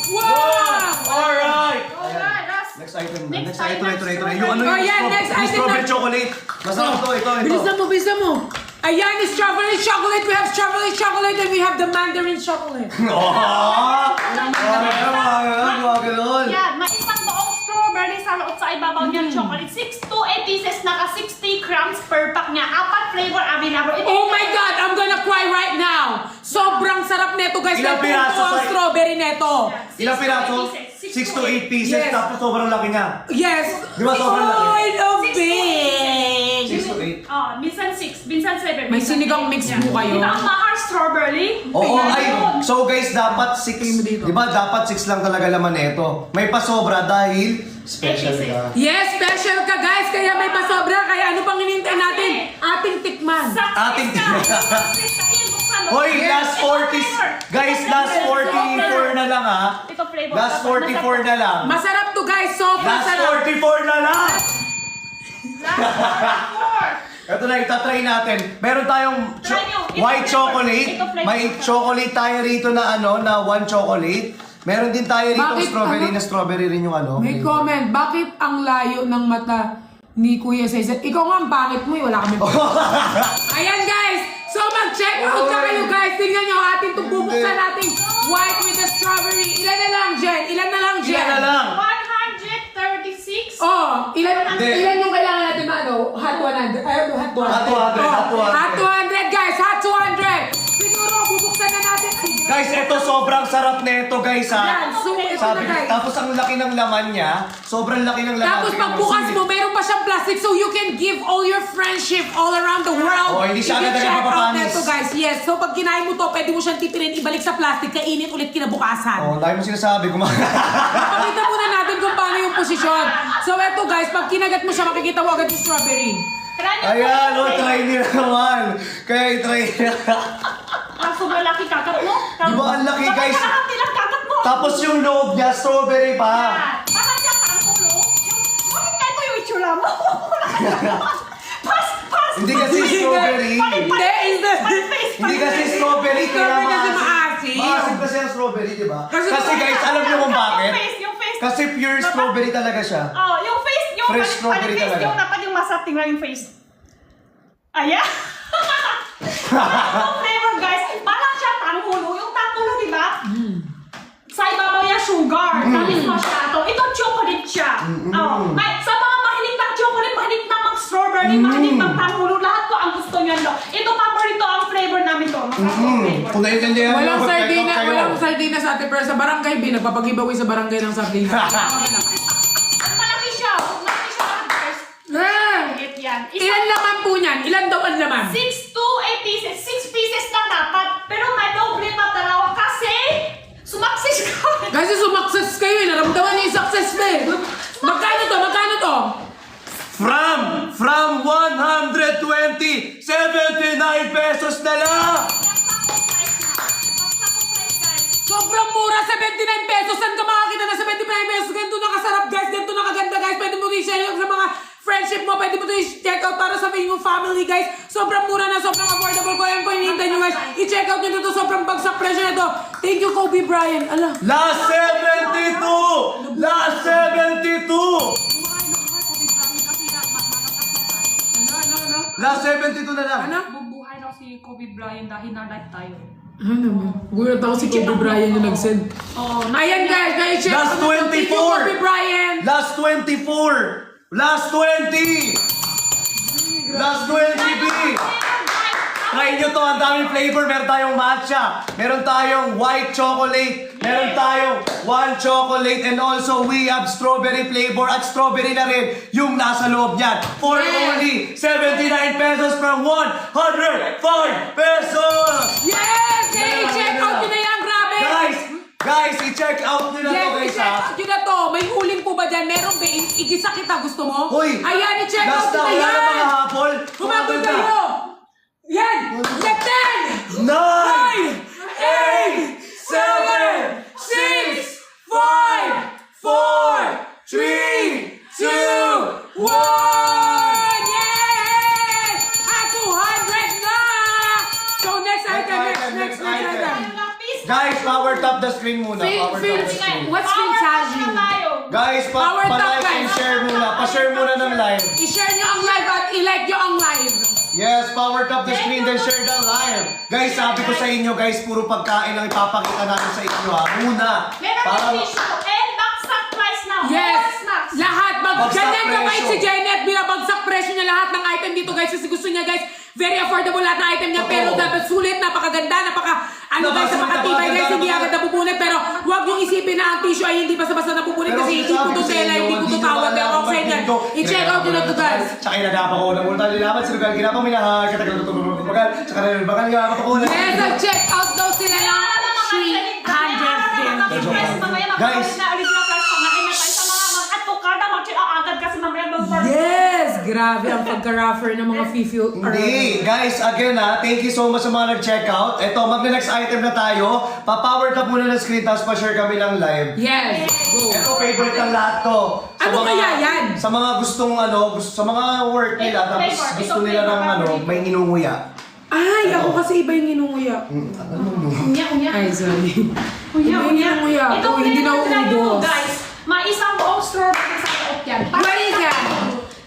Wow! Alright! Alright, last. Next item na. Next Next item, item, ito. strawberry. Yung ano Oh, yan, next yung item strawberry na. chocolate. Masarap to, ito. Bilisan mo. Ayan, is strawberry chocolate. We have strawberry chocolate and we have the mandarin chocolate. Wag ganun. Yan, may isang buong strawberry sa loob sa ibabaw niyang chocolate. 6 to 8 pieces, naka 60 grams per pack niya. 4 flavor available. Ito Oh my God, I'm gonna cry right now. Sobrang sarap neto, guys. Ilang Ito piraso ang sa- strawberry neto. Ilang piraso? 6 to 8 pieces, Yes. tapos sobrang laki niya. Yes. Di ba sobrang laki? Oh, I love 6 to 8. it. 6 to 8. Minsan 6, minsan 7. May sinigang mix po kayo. Ito ang mahal strawberry. Oo, Ayan. ay. So guys, dapat 6. Di ba dapat 6 lang talaga laman nito. May pasobra dahil special ka. Yes, special ka, guys. Kaya may pasobra. Kaya ano pang hinintay natin? Ating tikman. Ating Hoy, last 40. Guys, last 44 na lang ha. Ito flavor. Last 44 na lang. Masarap to, guys. Sobrang Last sarap. 44 na lang. Last Ito na, itatry natin. Meron tayong Try nyo. Ito white flavor. chocolate. Ito flavor. May chocolate tayo rito na na 1 chocolate. Meron din tayo rito Bakit, strawberry ano? na strawberry rin yung May comment. Bakit ang layo ng mata ni Kuya Cesar? Ikaw nga ang pangit mo, wala kami. Ayan, guys. So, mag-check out na kayo, guys. Tingnan nyo, atin itong bubuksan natin. White with the strawberry. Ilan na lang, Jen? Ilan na lang, Jen? Ilan na lang? 136. Oh, ilan yung kailangan natin ano? Hot 100. Ay, hot 200. Hot 200, Hot 200, guys. Hot 200. Siguro, bubuksan na natin. Ay, Guys, ito sobrang sarap nito, guys ha. Yan, so ito Sabi, na, guys. tapos ang laki ng laman niya. Sobrang laki ng laman. Tapos Tingnan pagbukas sulit. mo, meron pa siyang plastic so you can give all your friendship all around the world. Oh, hindi siya agad I-check out mapapanis. neto, guys. Yes, so pag kinain mo to, pwede mo siyang titirin, ibalik sa plastic, kainit ulit kinabukasan. Oh, dahil mo sinasabi, Pakita muna natin kung paano yung posisyon. So eto, guys, pag kinagat mo siya, makikita mo agad yung strawberry. Try nyo. Ayan, oh, try nila naman. Kaya i-try nila. Kaso malaki kakat mo. Di ba ang laki, guys? Kalahati lang kakat mo. Tapos yung loob niya, strawberry pa. Yan. Parang siya parang ulo. Bakit kaya ito yung itsura mo? Pas. Hindi kasi strawberry. Hindi kasi strawberry. Kaya Strawberry kasi maasim. maasim. Maasim kasi ang strawberry, di ba? Kasi Kasi guys, alam niyo kung bakit? Yung face. Kasi pure strawberry talaga siya. Oh, yung face. Yung Fresh strawberry face, talaga. yung dapat yung masarap tingnan yung face. Ayan. Yung flavor, guys. Parang siya tanghulo. Yung tanghulo, di ba? Sa ibabaw yung sugar. Tamis masyado. Ito chocolate siya. Oh. Ay, sa mga mahilig ng chocolate, mahilig na mag-strawberry, mahilig ng tanghulo, lahat ko ang gusto niyan. No? Ito paborito ang flavor namin to. Flavor. Kung naiintindihan niyo, Walang mag-check out sardina, kayo. walang sardina sa atin, pero sa barangay, nagpapag-giveaway sa barangay ng sardina. Malaki siya. Malaki siya lahat, guys. Ito yan. Ilan laman po niyan? Ilan daw ang laman? 6 to 8 pieces. 6 pieces lang dapat. Pero may doble pa dalawa kasi sumaksis ka. Kasi sumakses kayo eh. Naramdaman niyo yung success na eh. Magkano to? Magkano to? From 120, 79 pesos na lang! Sobrang mura, 79 pesos. Saan ka makakita na 79 pesos? Ganito nakasarap, guys. Ganito nakaganda, guys. Pwede mo i-share yung sa mga friendship mo. Pwede mo ito i-check out para sa yung family, guys. Sobrang mura na, sobrang affordable ko. Ayan po, hinihintay nyo, guys. I-check out nyo dito. Sobrang bagsak presyo nito. Thank you, Kobe Bryant. Ala. Last 72! Last 72! Last 72 na lang. Ano? Bubuhay na si Kobe Bryant dahil na-live tayo. Ano ba? Gulat ako si Kobe Bryant yung nag-send. Oh, Ayan, guys. I-check Last out nyo. Thank you, 24. Kobe Bryant. Last 24! Last 20! Last 20, B! Try nyo to, ang daming flavor. Meron tayong matcha, meron tayong white chocolate, meron tayong one chocolate, and also we have strawberry flavor at strawberry na rin yung nasa loob niyan. For only 79 pesos from 105 pesos! Yes! Hey, check out nyo na yan. Grabe! Guys, i-check out nyo na to, Yes, guys, i-check ha? out nyo na to. May huling po ba dyan? Meron ba? Igisa kita. Gusto mo? Hoy! Ayan, i-check Last out nyo na, na wala na yan. mga hapol. Humabol kayo. Yan! Get 10! 9, 8, 7, 6, 5, 4, 3, 2, 1! Yay! At 200 na! So next item, next item. Guys, power tap the screen. screen muna. Feel, Power feel, top the screen. what's Power feel touch charging? na tayo. Guys, Power top, pa-like and guys. share muna. Pa-share muna ng live. I-share nyo ang live at i-like nyo ang live. Yes, power top the screen, then share the live. Guys, sabi ko sa inyo, guys, puro pagkain ang ipapakita natin sa inyo, ha. Muna. Meron Para ng tissue. And bagsak price now. Yes! All snacks. Lahat! Bagsak Ganyan kabait presyo. si Janet. Binabagsak presyo niya lahat ng item dito guys. Kasi gusto niya guys, very affordable lahat ng item niya. Oo. Pero dapat sulit, napakaganda, guys, napakatibay guys. Hindi agad napupunit. Pero huwag niyong isipin na ang tissue ay hindi basta-basta napupunit. Pero Kasi hindi sinasabi po ko to sa tela, inyo, hindi po to hindi tawad. nyo Pero alam okay na. dito. I-check out nyo na to guys. Tsaka inagapa ko ng ulta nila. At sinugal, ginapang minahal. Katagal ko tumagal. Tsaka rin, baka nga makakulan. Yes, check out daw sila ng 300 Guys. Yes! Grabe ang pagka-rougher ng mga FIFU. Hindi. Guys, again thank you so much sa mga nag-check out. Ito, mag-next item na tayo. Pa-power tap muna ng screen, tapos pa-share kami ng live. Yes! Go! Ito, favorite ng lahat to. Ano kaya yan? Sa mga gustong sa mga work nila, Ito, tapos flavor. gusto Ito, nila ng flavor. may ninunguya. Ay, ako kasi iba yung inunguya. Ay, sorry. Ito Hindi na uubos. guys. Maisang buong strawberry sa loob yan. What is that?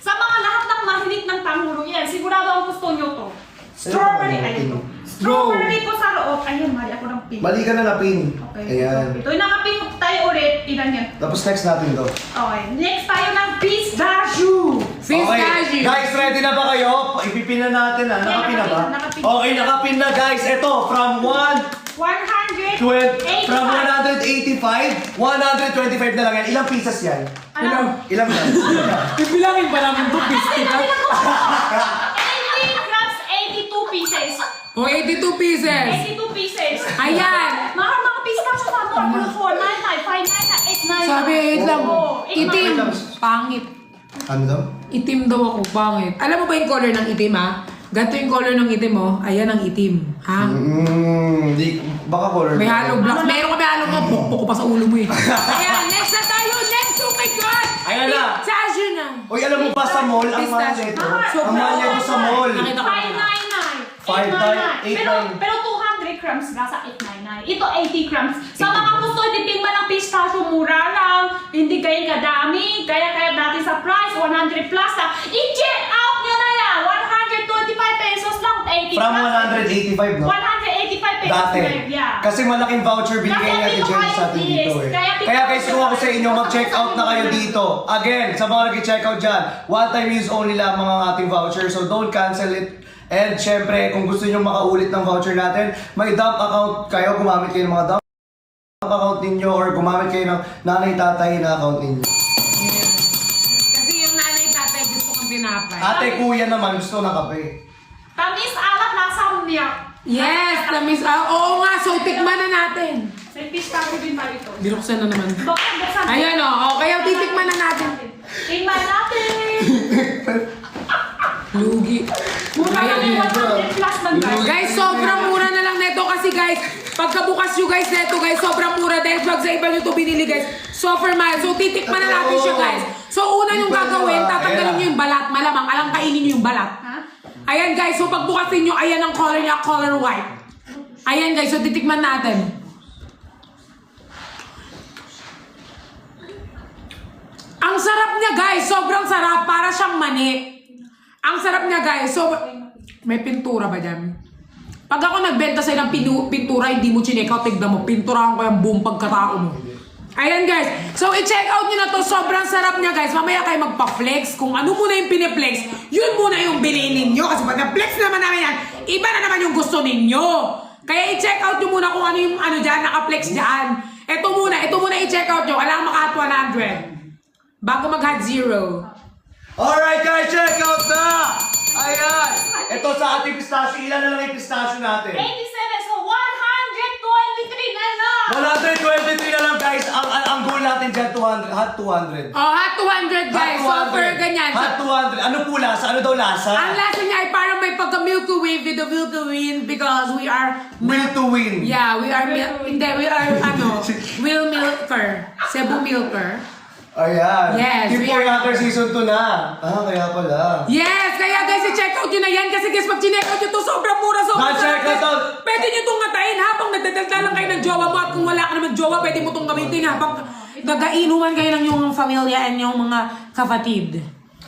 Sa mga lahat ng mahilig ng tanghulog yan, sigurado ang gusto nyo to. Strawberry, ay ito. Strawberry ko sa loob. Ayan, mali ako ng pink. Mali ka na na pin. Okay. Ayan. Ito yung nakapink tayo ulit. Ilan yan? Tapos next natin to. Okay. Next tayo ng pistachio. Pistachio. Guys, ready na ba kayo? Ipipin na natin Nakapin na ba? nakapin. Okay, nakapin na guys. Ito, from 185, 125 na lang yan. Ilang pieces yan? Ano? Ilang yan? Bibilangin pa namin ito, pistika. 80 grams, 82 pieces. O, 82 pieces. 82 pieces. Ayan. Mga pistachio sa mo. 499, 599, 899. Sabi, wait lang. Oo, Itim. lang. Pangit. Ano daw? Itim daw ako, pangit. Alam mo ba yung color ng itim, ha? Ganito yung color ng itim, oh. Ayan ang itim. Ha? Baka color. May hollow blocks. Meron kami hollow blocks. Pukpuk ko pa sa ulo mo, eh. Ayan, next na tayo. Next, oh my God! Ayan na. Pistachio na. Uy, alam mo ba sa mall, ang mahal Pistachio. nito? Sobrang Ang mahal nito sa mall. Nakita ko na. 599. 599. Pero 200 grams nga sa 899. Ito 80 grams. Sa mga gusto titingnan ng pistachio, mura lang. Hindi ganyan kadami. Kaya dati sa price, 100 plus na. I-check out nyo na yan. 125 pesos lang. 80 From grams. 185, no? 185 pesos. Dati. Yeah. Kasi malaking voucher binigay Kasi natin dito dyan kayo sa atin dito please. eh. Kaya Kaya guys, kung ako sa inyo, mag-check out na kayo dito. Again, sa mga nag-check out dyan, one time use only lang mga ating voucher. So don't cancel it. And syempre, kung gusto nyo makaulit ng voucher natin, may dump account kayo, gumamit kayo ng mga dump account ninyo or gumamit kayo ng nanay-tatay na account ninyo. Kasi yung nanay tatay gusto kong tinapay. Ate, kuya naman, gusto ng kape. Tamis, alat, lasang milk. Yes, tamis. Oo nga, so tikman na natin. May pistachio din ba ito? Binuksan na naman. Buksan. Ayan o, kaya titikman na natin. Tingnan natin. Lugi. Mura lang yung 100 plus man guys. Guys, sobrang mura na lang neto kasi guys, pagkabukas nyo guys neto guys, sobrang mura dahil pag sa iba nyo to binili guys, super mild. So titikman na natin siya guys. So una yung gagawin, tatanggalin nyo yung balat, malamang, alang kainin nyo yung balat. Ha? Ayan guys, so pagbukasin nyo, ayan ang color niya, color white. Ayan guys, so titikman natin. Ang sarap niya guys, sobrang sarap, para siyang mani. Ang sarap niya guys, so may pintura ba dyan? Pag ako nagbenta sa'yo ng pintura, hindi mo chinek out, tignan mo, pinturahan ko yung buong pagkatao mo. Ayan guys, so i-check out nyo na to, sobrang sarap niya guys. Mamaya kayo magpa-flex, kung ano muna yung piniplex, yun muna yung bilhin ninyo. Kasi pag na-flex naman namin yan, iba na naman yung gusto ninyo. Kaya i-check out nyo muna kung ano yung ano dyan, naka-flex dyan. Ito muna i-check out nyo, kailangan maka 100. Bago mag-hot zero. Alright guys, check out na! Ayan! Ito sa ating pistachio, ilan na lang yung pistachio natin? 87, so 123 na lang. 123 na lang guys, ang goal natin dyan, 200, hot 200. Oh, hot 200 guys, so for ganyan. Hot 200, ano po lasa? Ano daw lasa? Ang lasa niya ay parang may pagka-milky way with the milky win because we are... Will to win. Yeah, we are... Hindi, we are, will milker. Cebu milker. Ayan. Yes, Team we for are- Younger Season 2 na. Kaya pala. Yes! Kaya guys, i-check out nyo na yan. Kasi guys, pag chinek out nyo to, sobrang mura, sobrang Na-check sarap, guys. out. Pwede nyo itong ngatayin habang nagdadalda lang kayo ng jowa mo. At kung wala ka naman jowa, pwede mo itong gamitin habang nagainuman kayo ng yung pamilya and yung mga kapatid.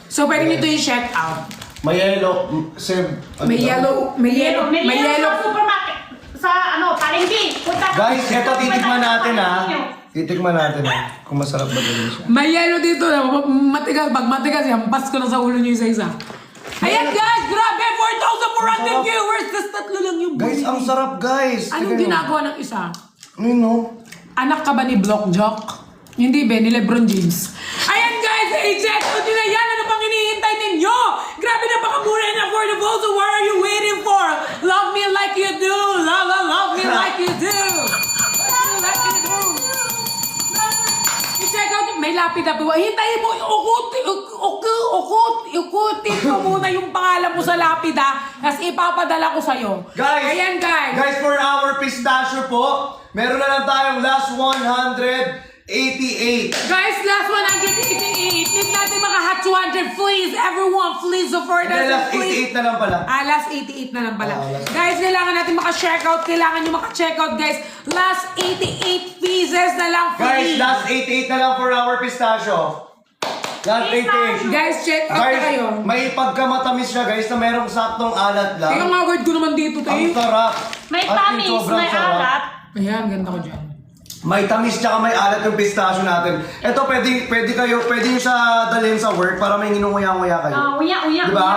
So, pwede nyo ito i-check out. May yellow. Seb. May yellow, Sa supermarket. Sa palengke. Punta ka- Guys, eto titikman natin ha. Ninyo. Titikman natin ha. Kung masarap ba din siya. May yellow dito na matigas. Pag matigas, hampas ko na sa ulo nyo isa-isa. Ayan guys, grabe! 4,400 viewers! Tas tatlo lang yung Guys, ang sarap guys. Anong Tingnan nyo. ginagawa ng isa? Ano no? Anak ka ba ni Block Jock? Hindi ba? Ni Lebron James. Ayan guys, i-check out nyo na yan. Ano pang hinihintay ninyo? Grabe na pakamura and affordable. So what are you waiting for? Love me like you do. Love me like you do. Love me like you do. I-check out. May lapida po. Hintayin mo. Ukutin mo muna yung pangalan mo sa lapida. Tapos ipapadala ko sa'yo. Guys, Ayan guys. Guys, for our pistachio po, meron na lang tayong last 188. Guys, last 188. Need natin maka hot 200. Please, everyone, please afford us. Hindi, last Please. 88 na lang pala. Last 88 na lang pala. last- Guys, kailangan natin maka-checkout. Kailangan nyo maka-checkout, guys. Last 88 pieces na lang, Guys, please. last 88 na lang for our pistachio. Last 88. Guys, check out na kayo. Guys, may pagkamatamis siya guys na merong saktong alat lang. Yung nga word ko naman dito, Ang te. sarap. May As in, tamis, sobrang may sarap. alat. Ayan, ganda ko dyan. May tamis tsaka may alat yung pistachio natin. Ito pwede nyo siya dalhin sa work para may nginunguya-nguya kayo. Uya. Diba?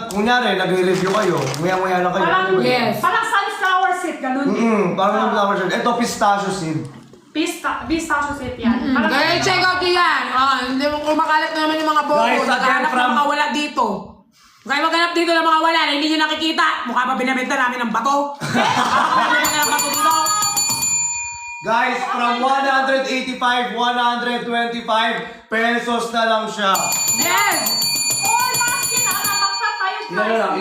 Kunyari, nagre-review kayo, nguya-nguya lang kayo. Parang, Yes. parang sunflower seed, ganun. Parang yung flower seed. Ito, pistachio seed. Pistachio seed yan. Parang- Guys, check out nyo yan. Hindi mo kumakalat na naman yung mga bobo. Guys, again, Naghahanap ng from- mga wala dito. Kaya maghanap dito ng mga wala na hindi nyo nakikita. Mukha pa binabenta namin ng bato. Binabenta ng bato dito. Guys, from 185, 125 pesos na lang siya. Yes! All basket, nakakabaksa tayo. Ilan na lang.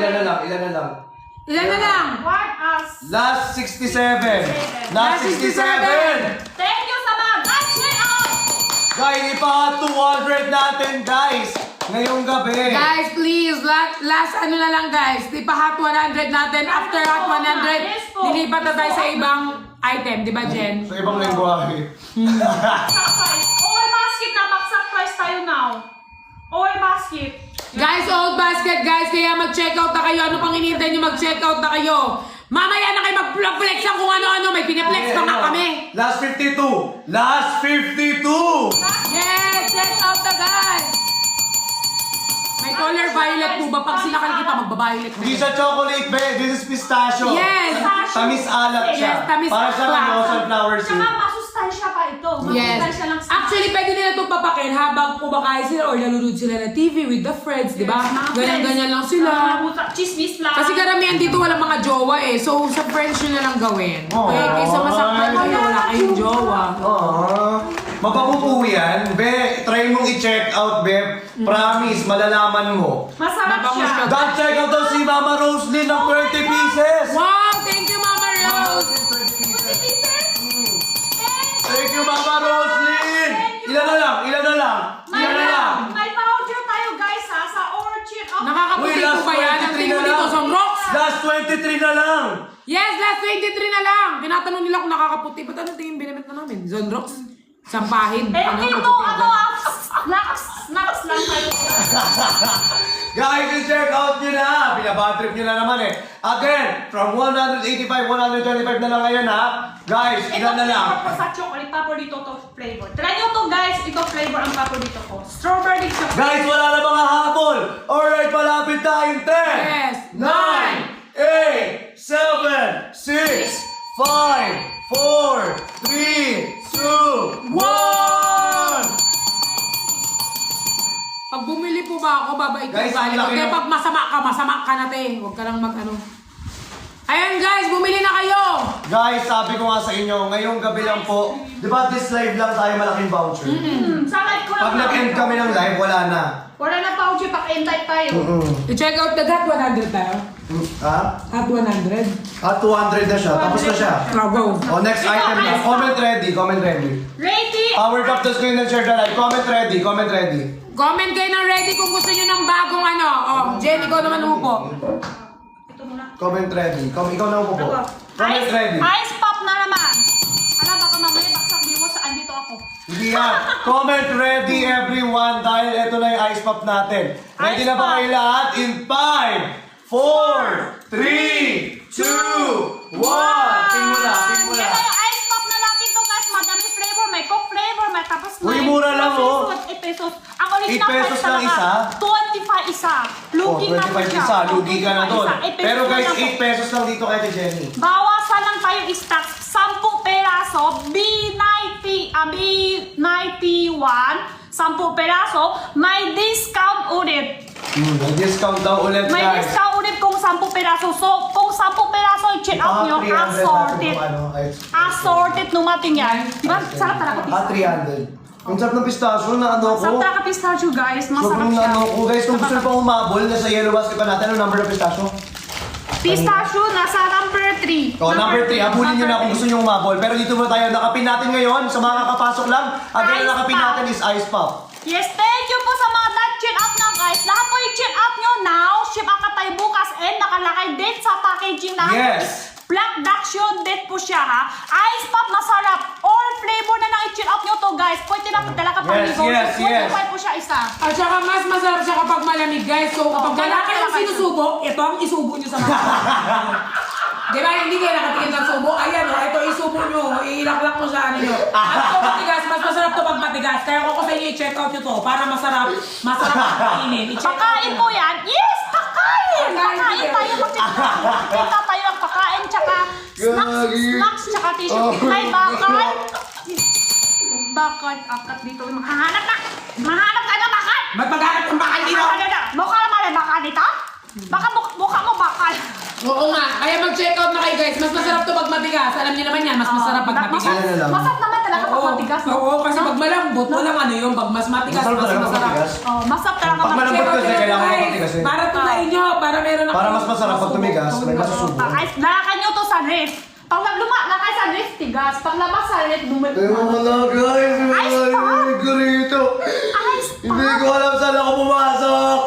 Ilan na lang? What us? Last 67. Last 67. Thank you sa mga check out! Guys, ipa 200 natin, guys. Ngayong gabi. Guys, please, last ano na lang guys. Di pa hot 100 natin. After hot 100, Yes po. lilipat na tayo sa ibang item. Di ba, Jen? Sa ibang lengguwahe. All basket na baksak price tayo now. All basket. Guys, old basket, guys. Kaya mag-checkout na kayo. Ano pang hinihintay nyo? Mag-checkout na kayo. Mamaya na kayo mag-flex ang kung ano-ano. May piniplex pa nga kami. Last 52. Last 52. Yes, check out na guys. May color violet po ba? Pag sila nakikita, magba-violet na. Hindi siya chocolate, be. This is pistachio. Yes. Tamis alat siya. Yes, tamis Para siyang alat. sunflower seed. Tsaka masustansya pa ito. Yes. Masustansya lang sa... Actually, pwede nila itong papakin habang kumakain sila or nanonood sila ng TV with the friends, di ba? Ganyan-ganyan lang sila. Chismis lang. Kasi karamihan dito walang mga jowa eh. So, sa friends nyo na lang gawin. Okay, kaysa masaktan kayo, wala kayong jowa. Aww. Mapapupo yan. Be, try mong i-check out, be. Promise, malalaman mo. Masarap Mabango siya. siya. God, check out daw si Mama Roslyn ng 20 pieces. Wow! Thank you, Mama Rose! Thank you, Mama Roslyn. Ilan na lang? May voucher tayo guys ha, sa Orchid. Nakakaputi po ba yan? Ang tingin mo dito sa rocks? Last 23 na lang. Yes, last 23 na lang. Tinatanong nila kung nakakaputi. Ba't anong tingin binibit na namin? Zone rocks? Sampahin. Ito, snacks lang tayo. Guys, i-check out nyo na. Pinabatrip nyo na naman eh. Again, from 185, 125 na lang ngayon ha. Guys, ilan na lang? Ito sa chocolate, paborito to flavor. Try nyo to guys, ito flavor ang paborito ko. Strawberry chocolate. Guys, wala na mga habol. Alright, malapit tayo. 10, Yes. 9, 8, 7, 6, 5, 4, 3, 2, 1. Pag bumili po ba ako, babait ko Guys, sa ang laki Kaya ng- pag masama ka na te. Huwag ka lang mag-ano. Ayan guys, bumili na kayo! Guys, sabi ko nga sa inyo, ngayong gabi lang po, di ba this live lang tayo malaking voucher? Sa live ko lang. Pag nag-end kami ng live, wala na. Wala na voucher, pag-end tayo. I-check out the GAT 100 tayo. Ha? At 100. At 200 na siya. Tapos na siya. Go. O, next item na. Comment ready. Comment ready. Ready? Power up the screen and share the live. Comment ready. Comment ready. Comment kayo ng ready kung gusto nyo ng bagong ano. Jen, ikaw naman umupo. Ito muna. Comment ready. Ikaw na upo po. Comment ready. Ice pop na naman. Alam, baka mamaya baksak mo sa andito ako. Hindi yan. Comment ready everyone dahil ito na yung ice pop natin. Ready Ice na ba pop. kayo lahat? In 5, 4, 3, 2, 1. Ping mo na. Ping mo na. Yan na yung ice pop na natin to guys. Madami flavor. May coke flavor. May tapos Uy, mura lang, oh. 8 pesos. Ang original 8 pesos price lang talaga, isa? 25 isa. Lugi na po 25 siya. isa. Lugi ka na 25 doon. isa. 8 pesos Pero guys, na po. 8 pesos lang dito kay Jenny. Bawasan lang tayo stocks. 10 peraso. B91. 10 peraso. May discount ulit. May discount daw ulit May guys. discount ulit kung 10 peraso. So, kung 10 peraso, i-check out nyo. 300 natin Assorted. kung ano, ice. Assorted numating yan. Diba? Sarap talaga Ah, pistachio. 300. Ang sarap ng pistachio na ano ko. Sarap talaga pistachio guys. Masarap Sobrang siya. ano ko guys, kung gusto nyo pa umabol, nasa yellow basket pa natin, ano number ng pistachio? Pistachio nasa number 3. O, number 3, abulin nyo na kung gusto nyo umabol. Pero dito muna tayo, nakapin natin ngayon, sa mga kakapasok lang, ang Ice nakapin Pop. natin is Ice Pop. Yes, thank you po sa mga nag-check up na guys. Lahat po i-check up nyo now. Ship out tayo bukas and nakalakay din sa packaging na Yes. Black Daction date po siya ha. Ice Pop masarap. All flavor na nang-check up nyo to guys. Pwede na talaga pang Yes, yes. po siya isa. At saka mas masarap siya kapag malamig guys. So kapag wala kaya kayong kayo. sinusubo, ito ang isubo nyo sa mga. Diba? Hindi kayo nakatingin ng subo. Ayan o, ito isubo nyo. Iilak-lak mo sa ano nyo. At ito matigas, mas masarap to pag matigas. Kaya ko sa inyo i-check out nyo to para masarap ang kainin. I-check out Pakain nyo. po yan. Yes, pakain. Pakain Pakain yan. tayo. Kita tayo ng pakain tsaka Gagi. snacks tsaka tissue. Oh. Hay, bakal. Bakal. Akat dito. Mahanap na. Mahanap ka na bakal. Ba't maghanap ng bakal dito? Mukha naman may bakal dito? Baka mukha mo bakal. Oo nga. Kaya mag-check out na kayo guys. Mas masarap to pag matigas. Alam niyo naman yan, mas masarap pag matigas. Yan na lang. Masarap naman talaga pag Oo, matigas. oo, kasi pag malambot, walang ano yun. Pag mas matigas, Masarap mas talaga pag masarap. matigas. Oh, masarap talaga Pag malambot Check out kasi nyo, kailangan guys. matigas eh. Para tunayin nyo, para meron Para mas masarap pag tumigas, may masusubo. Lakakan nyo to sa ref. Pag lakay sa ref, tigas. Pag labas sa ref, bumalik. Pero wala guys, Ice Pop. ko rito. Ice Hindi Pop. ko alam saan ako pumasok.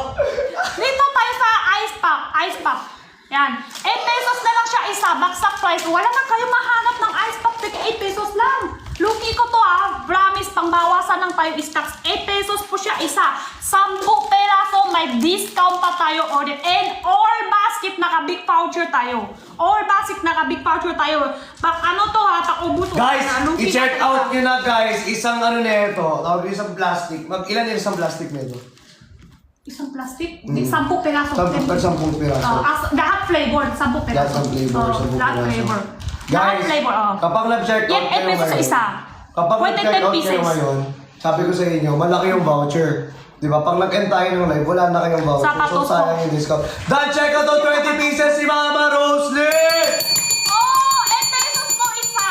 Dito tayo sa Ice Pop. Ice Pop. Yan. 8 pesos na lang siya isa. Baksak price. Wala na kayo mahanap ng Ice Pop. Tika 8 pesos lang. Luki ko to ah. Promise, pangbawasan lang tayo stocks. 8 pesos po siya isa. 10 peraso. May discount pa tayo order. And all basket naka-big voucher tayo. All basket naka-big voucher tayo. Ano to ha? Pakubos. Guys, Luki i-check natin out to. nyo na guys, isang ano nito, tawag isang plastic. Ilan yung isang plastic nito? Isang plastic? 10 peraso. 10 piraso. Lahat flavor. 10 peraso. Lahat ng flavor, Oh, 10 lahat piraso. flavor. Lahat Guys, flavor, oh. kapag nag-check out Yan, 8 kayo pesos sa ngayon, isa. kapag Pwede nag-check 10 out kayo pieces. ngayon, sabi ko sa inyo, malaki yung voucher. Di ba? Pag nag-end tayo ng live, wala na kayong voucher. Sapatos So, sayang yung discount. Dahil check out ang 20 pieces si Mama Roslyn! Oh, 8 pesos po isa.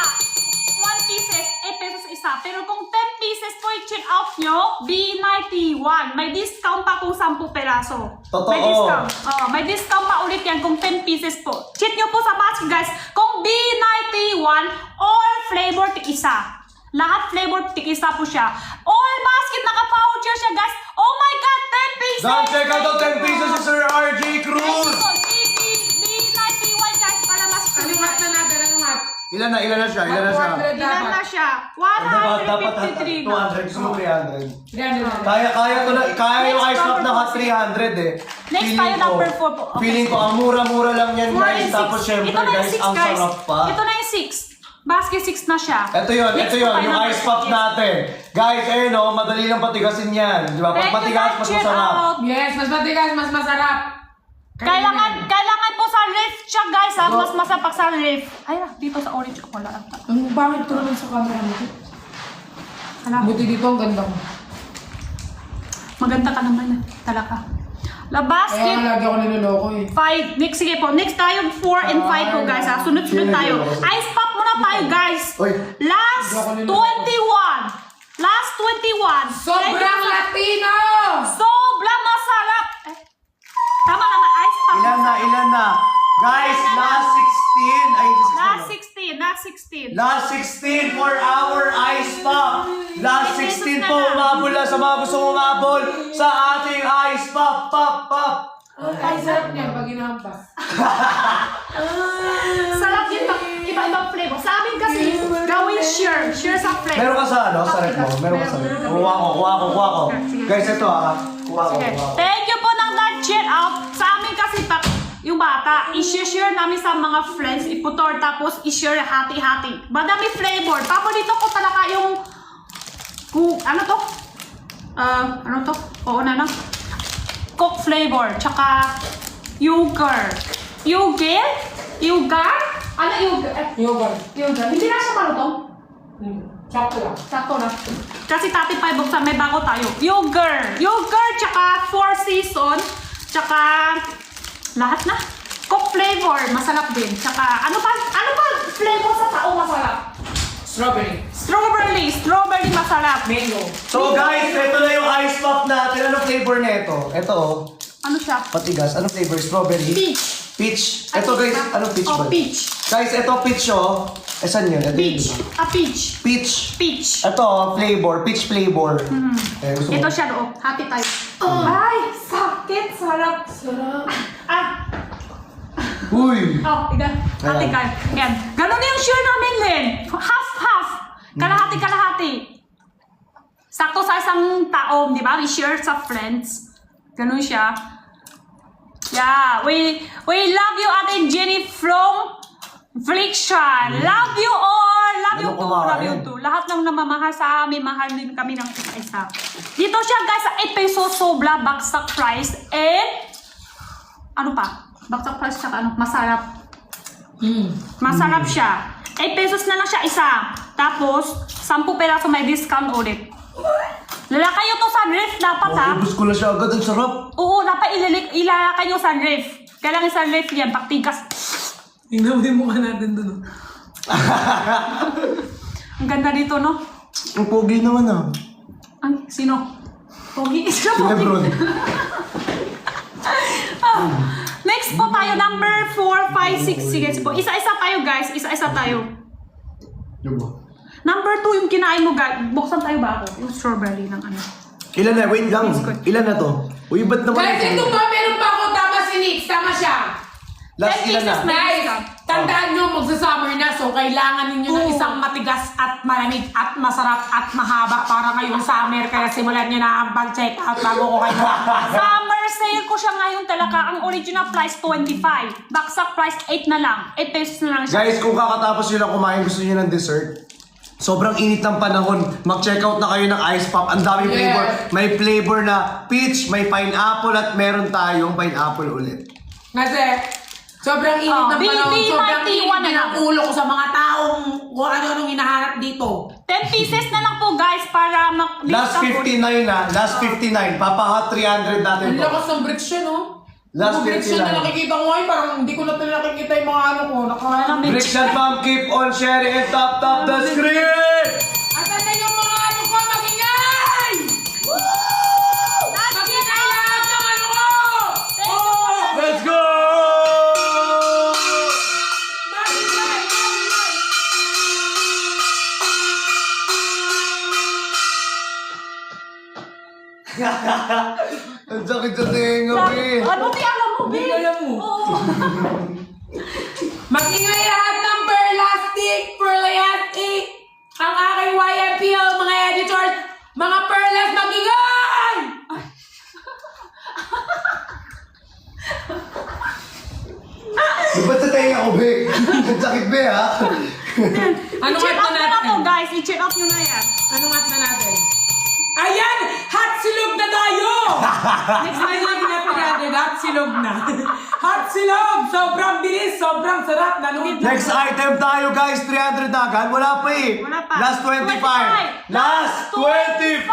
1 pieces, 8 pesos isa. Pero kung 10 pieces po i-check out nyo, B91. May discount pa kung 10 peraso. Totoo. May discount. Oh, may discount pa ulit yan kung 10 pieces po. Check nyo po sa basket guys. Kung B91, all flavor tig-isa. Lahat flavor tig-isa po siya. All basket naka-voucher siya guys. Oh my God, 10 pieces! Dahil check out ang 10 pieces si Sir RJ Cruz! B91 guys, para mas Kalimat na natin ang hat. Ilan na siya? Ilan na siya? 100 Ilan na dapat. siya? Dapat 153 na. 200, gusto mo 300. 300 na. Kaya yung Next, ice pop na number 300 eh. Next tayo, number 4 po. Okay. Feeling ko, ang mura-mura lang yan 4 guys. and 6. Tapos syempre Ito na yung guys, 6 ang guys. sarap pa. Ito na yung 6. Basket 6 na siya. Ito yun, Next ito yun, po tayo, yung number ice pop six. natin. Guys, ayun o, madali lang patigasin yan. Di ba? Pag Thank you, matigas, mas check masarap. out. Yes, mas matigas, mas masarap. Kailangan po sa ref siya guys ha. Mas masarap sa ref. Ay, dito sa orange ako wala. Ang pangit ko naman sa camera nito. Hala. Buti dito, ang ganda ko. Maganda ka naman talaga. La Kaya basket nga lagi ako niloloko eh. 5. Next, sige po. Next tayo 4 and 5 po guys ha. Sunod-sunod tayo. Ice pop muna tayo guys. Oy. Last 21. Last 21. Sobrang Latino! Sobrang masarap. Eh, tama naman, ice pop. Ilan Ilan na? Guys, last 16. Ay, Last 16. Last 16 for our ice pop. Last 16 po, umabol na sa mga gusto umabol sa ating ice pop, pop. Ay, sarap niyan pag inahampas. Sarap yun, iba-ibang flavor. Sa amin kasi, gawin share. Share sa flavor. Meron ka sa ano, sa rep mo? Meron ka sa rep. Kuha ko. Guys, ito kuha ko. Thank you po ng nag-check out. Sa amin kasi, yung bata, i-share namin sa mga friends, iputor, tapos i-share hati-hati. Madami flavor. Paborito ko talaga yung, ano to? Oo na. Coke flavor, tsaka yogurt. Yogurt? Ano yogurt? Yogurt. Hindi na siya malutong. Sakto lang. Kasi Tati Five Books, may bago tayo. Yogurt, tsaka Four Seasons, tsaka lahat na. Coke flavor, masarap din. Tsaka, ano pa flavor sa tao masarap? Strawberry masarap. Mango. So guys, ito na yung ice pop natin. Anong flavor na ito? Ito Ano siya? patigas. Anong flavor? Strawberry? Peach. Ito guys, anong peach ba? Peach. Guys, ito peach saan yun? Ito yun, Peach. diba? Peach. Peach. Ito, flavor. Peach flavor. Gusto mo? Ito siya doon. Hati tayo. Ay, sakit. Sarap. Uy! Hati kayo. Yan. Ganun yung share namin, Len. Half. Kalahati. Sakto sa isang tao, di ba? We share sa friends. Ganun siya. Yeah. We love you, Ate Jenny from Friction. Love you all. Love you too. Lahat ng namamahal sa amin, mahal din kami ng isa. Dito siya guys sa 8 pesos sobra bagsak price and ano pa? Bagsak price siya masarap. Masarap siya. 8 pesos na lang siya isa. Tapos 10 peraso may discount ulit. Lalakay nyo to sa ref dapat ha. Ubus ko na siya agad. Ang sarap. Oo, dapat ilalakay nyo sa ref. Kailangan sa ref yan, paktigas. Tingnan mo yung mukha natin dun. Ang ganda dito, no? Ang pogi naman Ay, sino? Pogi? Si Lebron. Next po tayo, number 4, 5, 6. Sige po. Isa-isa tayo, guys. Isa-isa tayo. Number 2, yung kinain mo, guys. Buksan tayo ba ako? Yung strawberry ng ano. Ilan na? Wait lang. Ilan na to? Uy, ba't naman Guys, ito pa, meron pa ako. Tama si Nix. Tama siya. Last ilan na? Guys, tandaan nyo, magsa-summer na. So, kailangan ninyo ng isang matigas at malamig at masarap at mahaba para ngayong summer. Kaya simulan nyo na ang pag-check out bago ko kayo. Summer sale ko siya ngayon talaga. Ang original price, 25. Baksak price, 8 na lang. 8 pesos na lang siya. Guys, kung kakatapos nyo na kumain, gusto nyo ng dessert, sobrang init ng panahon. Mag-check out na kayo ng ice pop. Ang daming flavor. May flavor na peach, may pineapple at meron tayong pineapple ulit. Kasi, sobrang init ng panahon. Sobrang init ng ulo ko sa mga taong kung ano-anong hinahanap dito. 10 pieces na lang po guys para Last 59 na. Last 59. Papahat 300 natin Ang to. lakas ng friction, no? Last Yung friction 59. na nakikita ko ngayon, parang hindi ko na nakikita yung mga ano ko. Friction Fam, keep on sharing and tap the screen! Asan na yung mga ano ko? Magingay! Magingay lahat ng ano ko! Oh! Let's go! Magingay! Ang sakit sa tenga, Bin. Ano di alam mo, Hindi babe? alam mo. Oo. Magingay lahat ng Perlastic! Ang aking YMPL, mga editors, mga Perlas, magingay! Ba't sa tenga ko, Bin? Ang sakit, Bin, ha? Anong I-check app out na na po natin? guys. I-check out nyo na yan. Anong app na natin? Ayan! Hot silog na tayo! Next time na ginapin natin, hot silog na. Hot silog! Sobrang bilis, sobrang sarap. Nanood na. Next item tayo, guys. 300 na agad. Wala pa eh. Wala pa. Last 25. Last 25!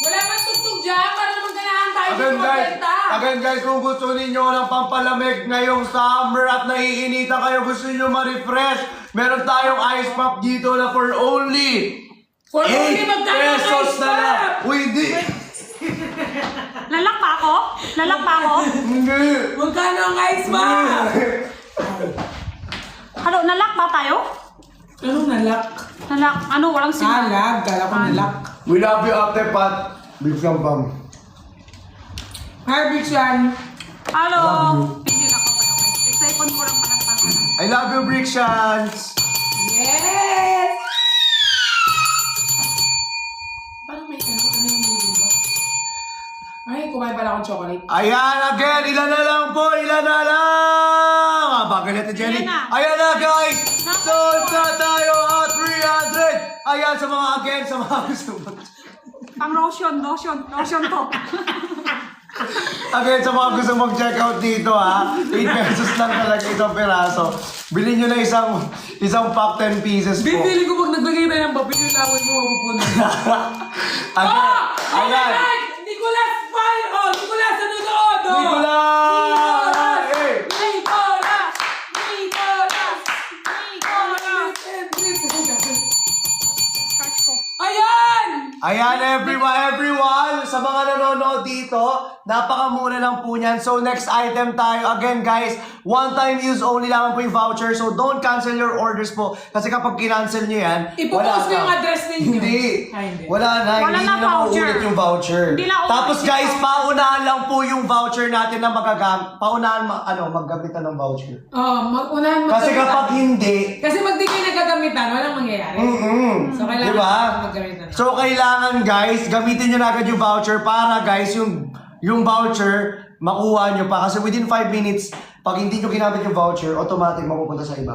Wala man tugtog dyan, para naman ganahan tayo dito magbenta. Again guys, kung gusto ninyo ng pampalamig ngayong summer at naiinitan kayo, gusto niyo ma-refresh, meron tayong ice pop dito na for only For only 8 magkano pesos ice na lang. pop? Uy, di. Lalak pa ako? Lalak pa ako? Hindi. Magkano ang ice ba? Ano, nalak ba tayo? Anong nalak? Nalak, ano, walang signal. Lag, kala ko nalak. We love you, Ate Pat. Big Pam. Hi, Big Sean. Hello. Hindi na ako pa naman. Excited ko lang panagpakan. I love you, Brickshans. Yes! Parang may ano yung movie ba? Ay, kumain pala akong chocolate. Ayan, again, ilan na lang po, ilan na lang! Bagal natin, Jenny. Ayan na. Ayan na, guys! So, tayo at 300! Ayan, sa mga gusto mo. Pang lotion to. Again, sa mga gusto mag-check out dito, ha? 8 pesos lang talaga isang peraso. Bilhin nyo na isang pack 10 pieces po. Bibili ko pag naglagay tayo ng papel yung laway mo mapupunta. Again, Oh my ayan. God! Nicolas Fire! Oh, Nicolas, nanonood! Oh! Nicolas! Hey! Nicolas! Nicolas! Charge ko. Ayan! Ayan, everyone, sa mga nanonood dito, napakamura lang po niyan. So, next item tayo. Again, guys, one-time use only lang po yung voucher. So, don't cancel your orders po. Kasi kapag kinancel nyo yan, Ipopost ko na. yung address ninyo. Hindi. Ay, hindi. Wala na. Wala Hindi na na voucher. mauulit yung voucher. Hindi na uulit Tapos, yung guys, voucher. paunahan lang po yung voucher natin na maggamitan ng voucher. Oh, unahan Kasi maggamitan. kapag hindi, Kasi pag di kayo nagagamitan, walang mangyayari. So, kailangan diba? maggamitan. So, kailangan, guys, gamitin nyo na agad yung voucher para, guys, yung voucher, makuha nyo pa. Kasi within 5 minutes, pag hindi nyo ginamit yung voucher, automatic mapupunta sa iba.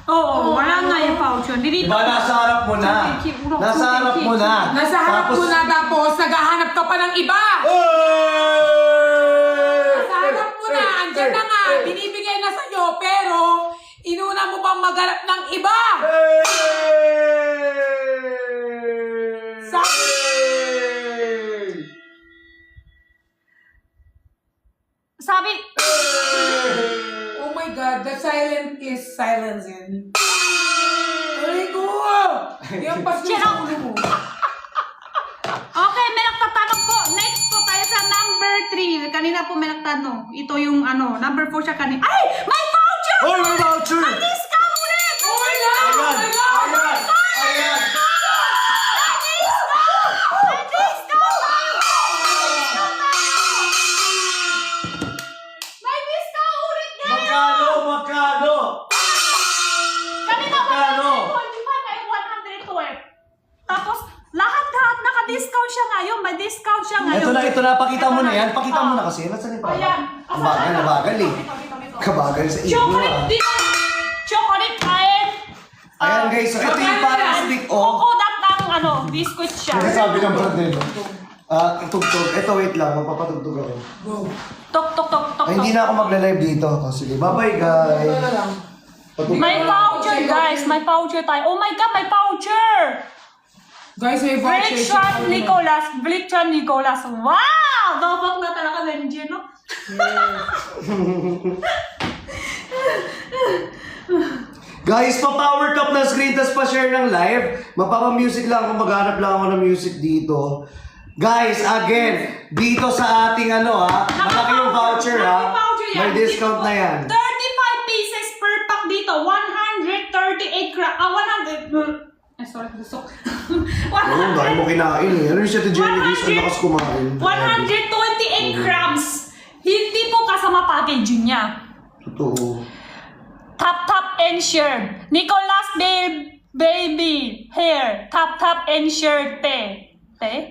Oo, wala nga yung voucher. Dito. Diba, nasa harap mo na. Nasa harap mo na. Nasa harap Tapos- mo na tapos naghahanap ka pa ng iba. Hey! Nasa harap mo na, andyan na nga, binibigay na sa'yo, pero inuna mo pang maghanap ng iba. Sabi, Oh my God, the silent is silencing. Aray ko! Yung pasto sa ulo mo. okay, may nagtatanong po. Next po tayo sa number 3. Kanina po may nagtanong. Ito yung number 4 siya kanina. Ay! May voucher! Hoy, may voucher! May discount ulit! Oh my God! Oh my God! Ayan! May discount! May discount ulit din! Magkano? Kanina Magkano? 125 ngayon 112. Tapos lahat naka-discount siya ngayon. May discount siya ngayon. Ito na, pakita mo na yan. Pakita mo na kasi. Nasaan yung pala? Ayan. Kabagal eh. Ito. Kabagal sa iyo Chocolate ah. din. Chocolate kain. Ayan guys, so ito yung parang stick off. Coconut ng biscuit siya. Kasi sabi ng brand nila. Tugtog. Ito wait lang, magpapatugtog ako. Go. Tok, tok, tok, tok, Ay, hindi tok. na ako magle-live dito. Sige, bye-bye guys. Ito na lang. Patugtog. May voucher, guys. May voucher tayo. Oh my God, may voucher! Guys, may voucher. Blitzchan Nicolas. Wow! Dobak na talaga Benji, no? Guys, pa-power cup na screen, tas pa-share ng live. Magpapa-music lang ako, maghanap lang ako ng music dito. Guys, again, dito sa ating malaki yung voucher ha. May discount na yan. 35 pieces per pack dito. 138 sorry, busok. Ano, dahil mo kinain eh. Ano yung siya to Jenny Guys? Ang lakas kumain. 128 grams. Hindi po kasama packaging niya. Totoo. Tap and share. Nicolas baby hair. Tap and share te.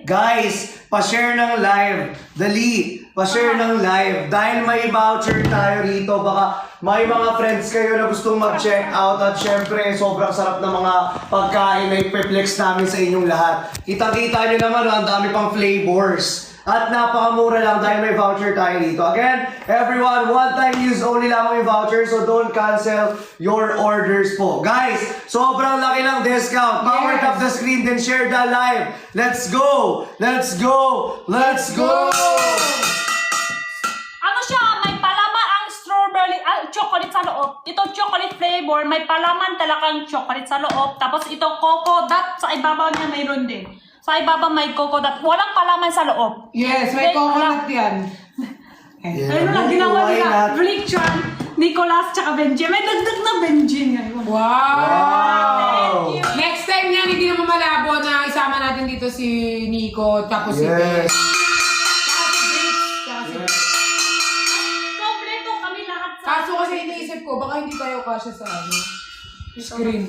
Guys, pa-share ng live. Dali, pa-share ng live. Dahil may voucher tayo rito, baka may mga friends kayo na gustong mag-check out at syempre, sobrang sarap ng mga pagkain na ipeplex namin sa inyong lahat. Kitang-kita nyo naman, ang dami pang flavors. At napakamura lang dahil may voucher tayo dito. Again, everyone, one-time use only lang yung voucher, so don't cancel your orders po. Guys, sobrang laki ng discount. Power tap the screen, then share the live. Let's go! Let's go! Let's go! Ano siya? May palaman ang strawberry, chocolate sa loob. Ito chocolate flavor, may palaman talagang chocolate sa loob. Tapos ito cocoa dot sa ibabaw niya mayroon din. Sa ibaba may coconut. Walang palaman sa loob. Yes, may Wait, coconut yan. Yeah. Ano lang ginawa Why nila? not? Richard, Nicolas, tsaka Benji. May dagdag na Benji ngayon. Wow! Thank you. Next time yan, hindi naman malabo na isama natin dito si Nico, tapos si Yes. Beth. Tsaka si Briggs, tsaka si Kompleto kami lahat sa... Kaso kasi iniisip ko, baka hindi tayo kasya sa screen.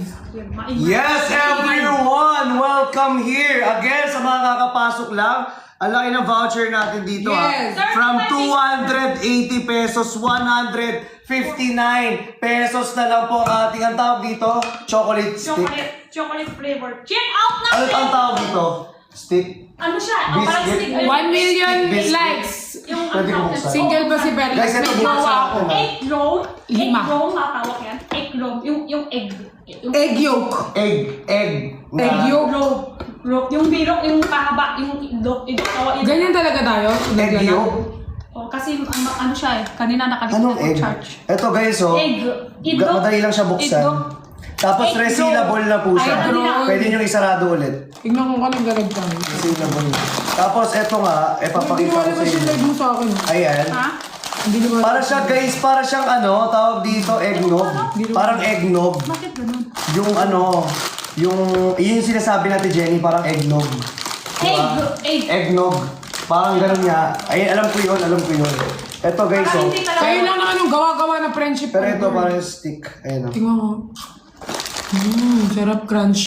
Yes, everyone! Welcome here! Again, sa mga kakapasok lang, ang laki ng voucher natin dito Yes. From 280 pesos, 159 pesos na lang po ang ating ang tawag dito, chocolate stick. Chocolate flavor. Check out Ano natin! ang tawag dito? Stick? Ano siya? Oh, parang Biscuit. stick. 1 million Biscuit. likes. Yung Pwede ko ano, buksan. Single ba si Beth? Guys, ito May buksan jowa ako. egg roll. Egg Lima. roll, matawag yan. Egg roll. Yung egg. Yung Egg yolk. Egg. Egg yolk. roll. Yung birok, yung pahaba, yung itlog. Ganyan talaga tayo? Egg yolk? Oh, kasi ano siya eh. Kanina nakalimutan Anong ko egg? charge. Ito guys, oh. Egg. Itlog. Madali lang siya buksan. Itlog. Tapos Egg resealable na po siya. Egg roll. Pwede nyo isarado ulit. Tignan ko kung nagdalag ka. Resealable. Tapos ito nga, Hindi mo papakita ko alam sa yung inyo. live mo sa akin. Ayan. Ha? Hindi mo Para siya guys, para siyang ano, tawag dito, eggnog. Parang eggnog. Bakit ganun? Yung ano, yun yung sinasabi natin Jenny, parang eggnog. Egg. Eggnog. Parang ganun niya. Ay, alam ko yun. Ito guys, Parang oh. hindi talaga. Kayo lang naman yung gawa-gawa ng friendship. Pero ito parang stick. Ayan, oh. Tingnan mo. Sarap crunch.